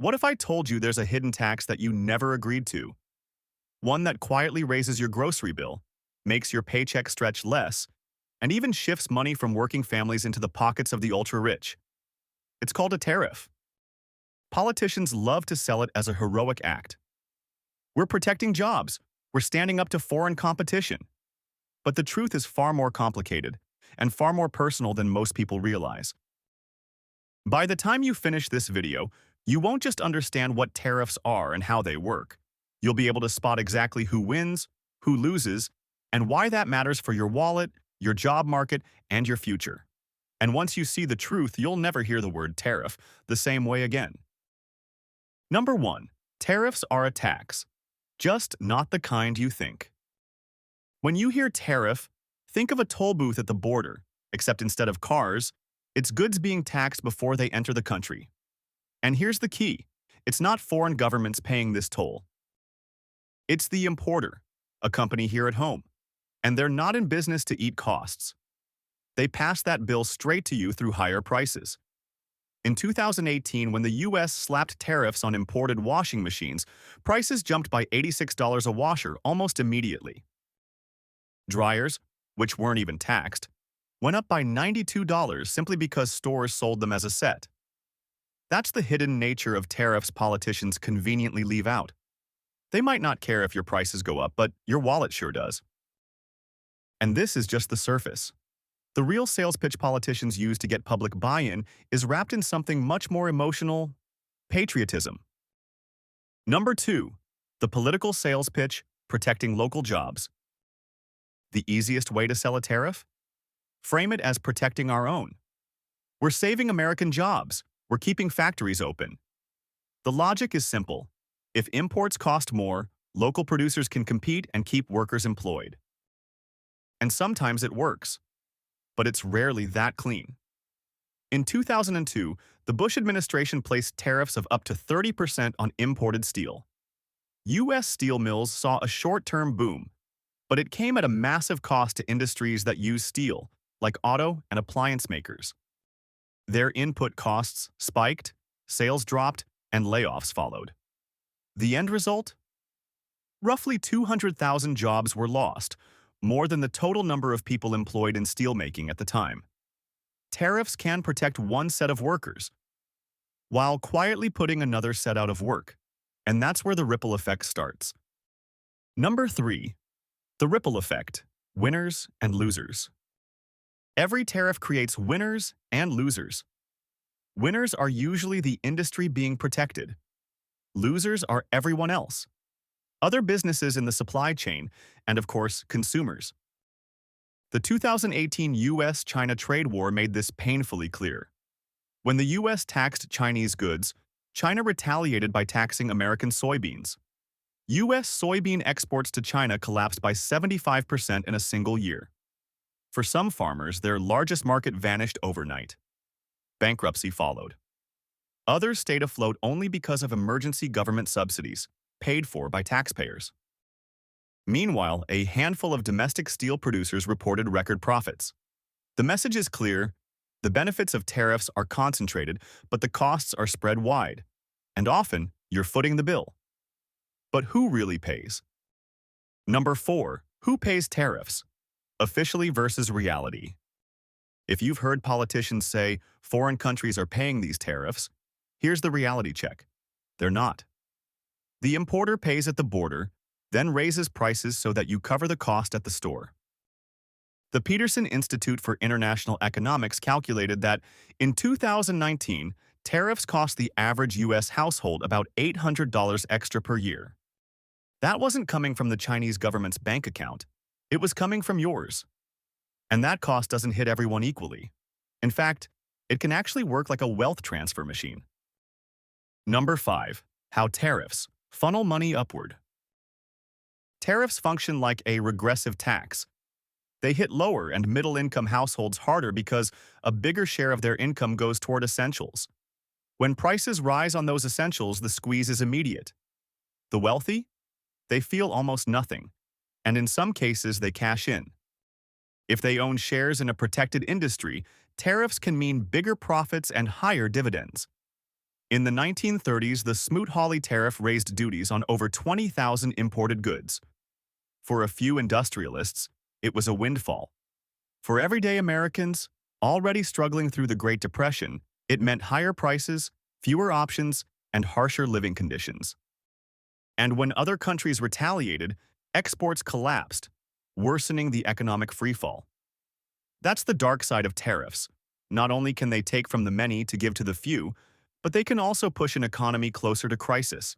What if I told you there's a hidden tax that you never agreed to? One that quietly raises your grocery bill, makes your paycheck stretch less, and even shifts money from working families into the pockets of the ultra-rich. It's called a tariff. Politicians love to sell it as a heroic act. We're protecting jobs. We're standing up to foreign competition. But the truth is far more complicated and far more personal than most people realize. By the time you finish this video, you won't just understand what tariffs are and how they work. You'll be able to spot exactly who wins, who loses, and why that matters for your wallet, your job market, and your future. And once you see the truth, you'll never hear the word tariff the same way again. Number 1. Tariffs are a tax, just not the kind you think. When you hear tariff, think of a toll booth at the border, except instead of cars, it's goods being taxed before they enter the country. And here's the key. It's not foreign governments paying this toll. It's the importer, a company here at home. And they're not in business to eat costs. They pass that bill straight to you through higher prices. In 2018, when the U.S. slapped tariffs on imported washing machines, prices jumped by $86 a washer almost immediately. Dryers, which weren't even taxed, went up by $92 simply because stores sold them as a set. That's the hidden nature of tariffs politicians conveniently leave out. They might not care if your prices go up, but your wallet sure does. And this is just the surface. The real sales pitch politicians use to get public buy-in is wrapped in something much more emotional: patriotism. Number 2. The political sales pitch: protecting local jobs. The easiest way to sell a tariff? Frame it as protecting our own. We're saving American jobs. We're keeping factories open. The logic is simple. If imports cost more, local producers can compete and keep workers employed. And sometimes it works, but it's rarely that clean. In 2002, the Bush administration placed tariffs of up to 30% on imported steel. U.S. steel mills saw a short-term boom, but it came at a massive cost to industries that use steel, like auto and appliance makers. Their input costs spiked, sales dropped, and layoffs followed. The end result? Roughly 200,000 jobs were lost, more than the total number of people employed in steelmaking at the time. Tariffs can protect one set of workers, while quietly putting another set out of work, and that's where the ripple effect starts. Number 3. The ripple effect: winners and losers. Every tariff creates winners and losers. Winners are usually the industry being protected. Losers are everyone else: other businesses in the supply chain, and of course, consumers. The 2018 U.S. China trade war made this painfully clear. When the U.S. taxed Chinese goods, China retaliated by taxing American soybeans. U.S. soybean exports to China collapsed by 75% in a single year. For some farmers, their largest market vanished overnight. Bankruptcy followed. Others stayed afloat only because of emergency government subsidies, paid for by taxpayers. Meanwhile, a handful of domestic steel producers reported record profits. The message is clear: the benefits of tariffs are concentrated, but the costs are spread wide. And often, you're footing the bill. But who really pays? Number 4. Who pays tariffs? Officially versus reality. If you've heard politicians say foreign countries are paying these tariffs, here's the reality check: they're not. The importer pays at the border, then raises prices so that you cover the cost at the store. The Peterson Institute for International Economics calculated that in 2019, tariffs cost the average U.S. household about $800 extra per year. That wasn't coming from the Chinese government's bank account. It was coming from yours. And that cost doesn't hit everyone equally. In fact, it can actually work like a wealth transfer machine. Number 5. How tariffs funnel money upward. Tariffs function like a regressive tax. They hit lower and middle-income households harder because a bigger share of their income goes toward essentials. When prices rise on those essentials, the squeeze is immediate. The wealthy? They feel almost nothing, and in some cases they cash in. If they own shares in a protected industry, tariffs can mean bigger profits and higher dividends. In the 1930s, the Smoot-Hawley tariff raised duties on over 20,000 imported goods. For a few industrialists, it was a windfall. For everyday Americans, already struggling through the Great Depression, it meant higher prices, fewer options, and harsher living conditions. And when other countries retaliated, exports collapsed, worsening the economic freefall. That's the dark side of tariffs. Not only can they take from the many to give to the few, but they can also push an economy closer to crisis.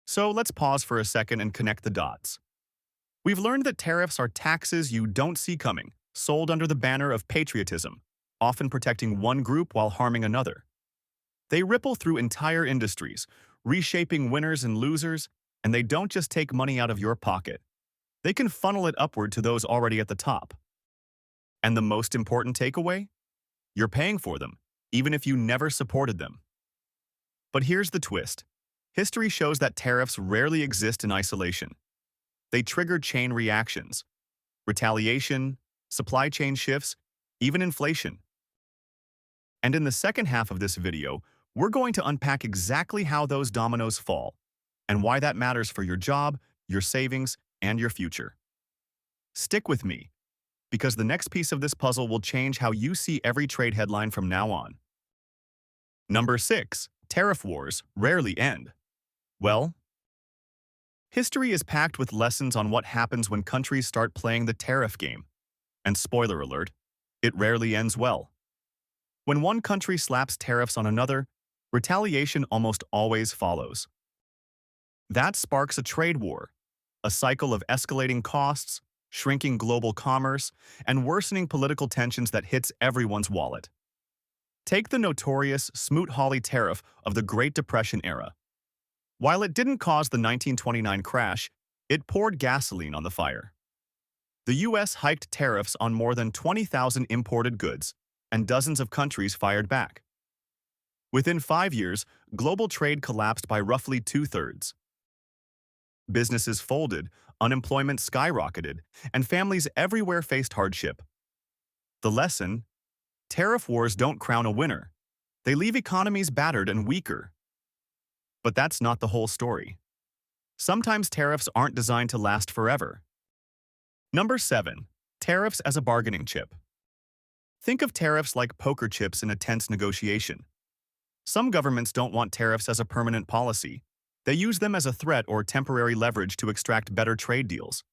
So let's pause for a second and connect the dots. We've learned that tariffs are taxes you don't see coming, sold under the banner of patriotism, often protecting one group while harming another. They ripple through entire industries, reshaping winners and losers, and they don't just take money out of your pocket. They can funnel it upward to those already at the top. And the most important takeaway? You're paying for them, even if you never supported them. But here's the twist. History shows that tariffs rarely exist in isolation. They trigger chain reactions, retaliation, supply chain shifts, even inflation. And in the second half of this video, we're going to unpack exactly how those dominoes fall and why that matters for your job, your savings, and your future. Stick with me, because the next piece of this puzzle will change how you see every trade headline from now on. Number 6. Tariff wars rarely end. Well, history is packed with lessons on what happens when countries start playing the tariff game. And spoiler alert, it rarely ends well. When one country slaps tariffs on another, retaliation almost always follows. That sparks a trade war, a cycle of escalating costs, shrinking global commerce, and worsening political tensions that hits everyone's wallet. Take the notorious Smoot-Hawley tariff of the Great Depression era. While it didn't cause the 1929 crash, it poured gasoline on the fire. The U.S. hiked tariffs on more than 20,000 imported goods, and dozens of countries fired back. Within 5 years, global trade collapsed by roughly 2/3. Businesses folded, unemployment skyrocketed, and families everywhere faced hardship. The lesson? Tariff wars don't crown a winner. They leave economies battered and weaker. But that's not the whole story. Sometimes tariffs aren't designed to last forever. Number 7. Tariffs as a bargaining chip. Think of tariffs like poker chips in a tense negotiation. Some governments don't want tariffs as a permanent policy. They use them as a threat or temporary leverage to extract better trade deals.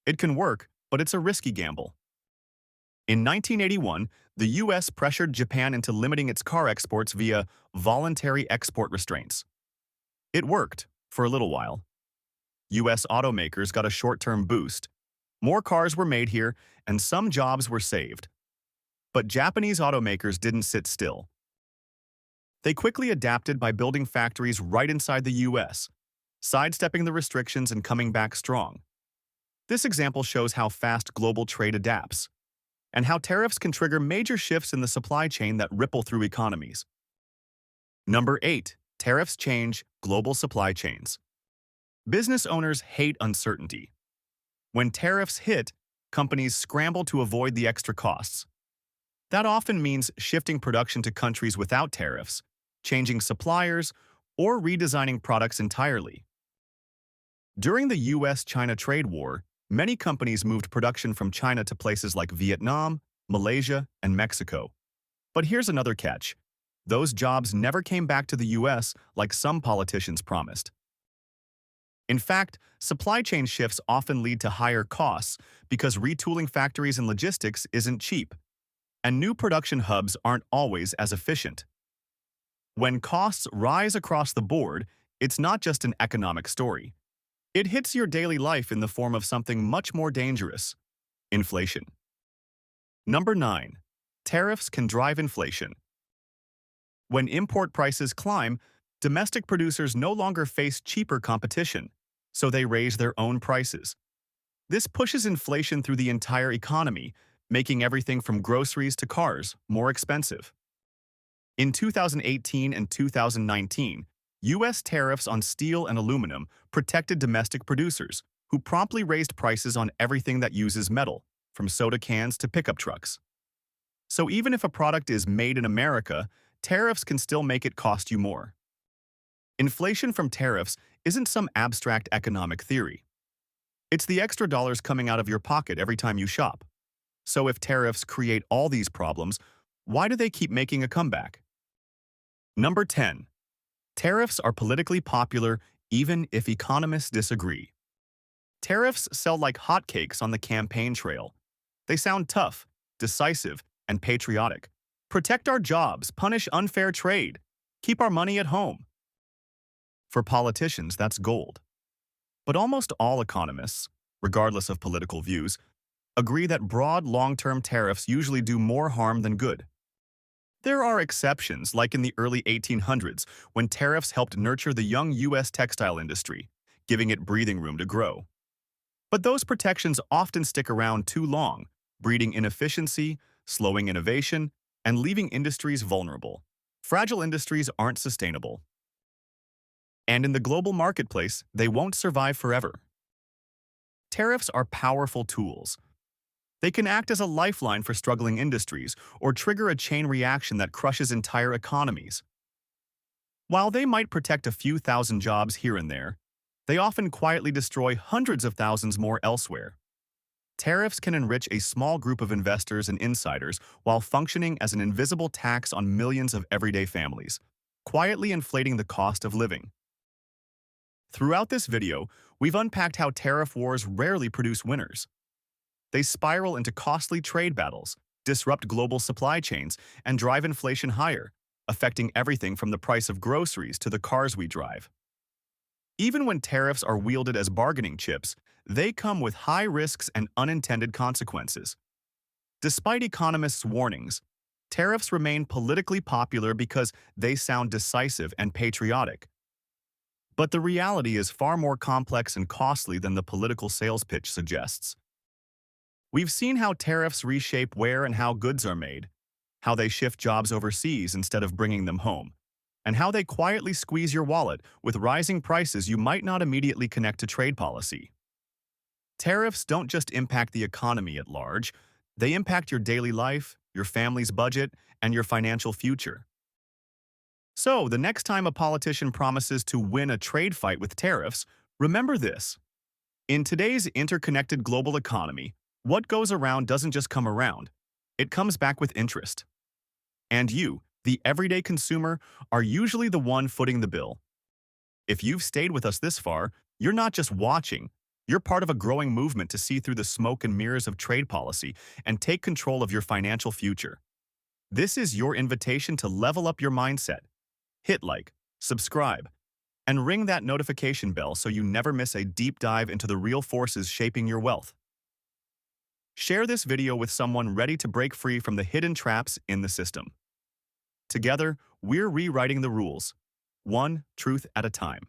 It can work, but it's a risky gamble. In 1981, the U.S. pressured Japan into limiting its car exports via voluntary export restraints. It worked, for a little while. U.S. automakers got a short-term boost. More cars were made here, and some jobs were saved. But Japanese automakers didn't sit still. They quickly adapted by building factories right inside the U.S., sidestepping the restrictions and coming back strong. This example shows how fast global trade adapts, and how tariffs can trigger major shifts in the supply chain that ripple through economies. Number 8. Tariffs change global supply chains. Business owners hate uncertainty. When tariffs hit, companies scramble to avoid the extra costs. That often means shifting production to countries without tariffs, changing suppliers, or redesigning products entirely. During the U.S. China trade war, many companies moved production from China to places like Vietnam, Malaysia, and Mexico. But here's another catch. Those jobs never came back to the U.S. like some politicians promised. In fact, supply chain shifts often lead to higher costs because retooling factories and logistics isn't cheap, and new production hubs aren't always as efficient. When costs rise across the board, it's not just an economic story. It hits your daily life in the form of something much more dangerous: inflation. Number 9. Tariffs can drive inflation. When import prices climb, domestic producers no longer face cheaper competition, so they raise their own prices. This pushes inflation through the entire economy, making everything from groceries to cars more expensive. In 2018 and 2019, U.S. tariffs on steel and aluminum protected domestic producers, who promptly raised prices on everything that uses metal, from soda cans to pickup trucks. So even if a product is made in America, tariffs can still make it cost you more. Inflation from tariffs isn't some abstract economic theory. It's the extra dollars coming out of your pocket every time you shop. So if tariffs create all these problems, why do they keep making a comeback? Number 10. Tariffs are politically popular even if economists disagree. Tariffs sell like hotcakes on the campaign trail. They sound tough, decisive, and patriotic. Protect our jobs, punish unfair trade, keep our money at home. For politicians, that's gold. But almost all economists, regardless of political views, agree that broad long-term tariffs usually do more harm than good. There are exceptions, like in the early 1800s, when tariffs helped nurture the young U.S. textile industry, giving it breathing room to grow. But those protections often stick around too long, breeding inefficiency, slowing innovation, and leaving industries vulnerable. Fragile industries aren't sustainable. And in the global marketplace, they won't survive forever. Tariffs are powerful tools. They can act as a lifeline for struggling industries or trigger a chain reaction that crushes entire economies. While they might protect a few thousand jobs here and there, they often quietly destroy hundreds of thousands more elsewhere. Tariffs can enrich a small group of investors and insiders while functioning as an invisible tax on millions of everyday families, quietly inflating the cost of living. Throughout this video, we've unpacked how tariff wars rarely produce winners. They spiral into costly trade battles, disrupt global supply chains, and drive inflation higher, affecting everything from the price of groceries to the cars we drive. Even when tariffs are wielded as bargaining chips, they come with high risks and unintended consequences. Despite economists' warnings, tariffs remain politically popular because they sound decisive and patriotic. But the reality is far more complex and costly than the political sales pitch suggests. We've seen how tariffs reshape where and how goods are made, how they shift jobs overseas instead of bringing them home, and how they quietly squeeze your wallet with rising prices you might not immediately connect to trade policy. Tariffs don't just impact the economy at large, they impact your daily life, your family's budget, and your financial future. So, the next time a politician promises to win a trade fight with tariffs, remember this. In today's interconnected global economy, what goes around doesn't just come around. It comes back with interest. And you, the everyday consumer, are usually the one footing the bill. If you've stayed with us this far, you're not just watching. You're part of a growing movement to see through the smoke and mirrors of trade policy and take control of your financial future. This is your invitation to level up your mindset. Hit like, subscribe, and ring that notification bell so you never miss a deep dive into the real forces shaping your wealth. Share this video with someone ready to break free from the hidden traps in the system. Together, we're rewriting the rules, one truth at a time.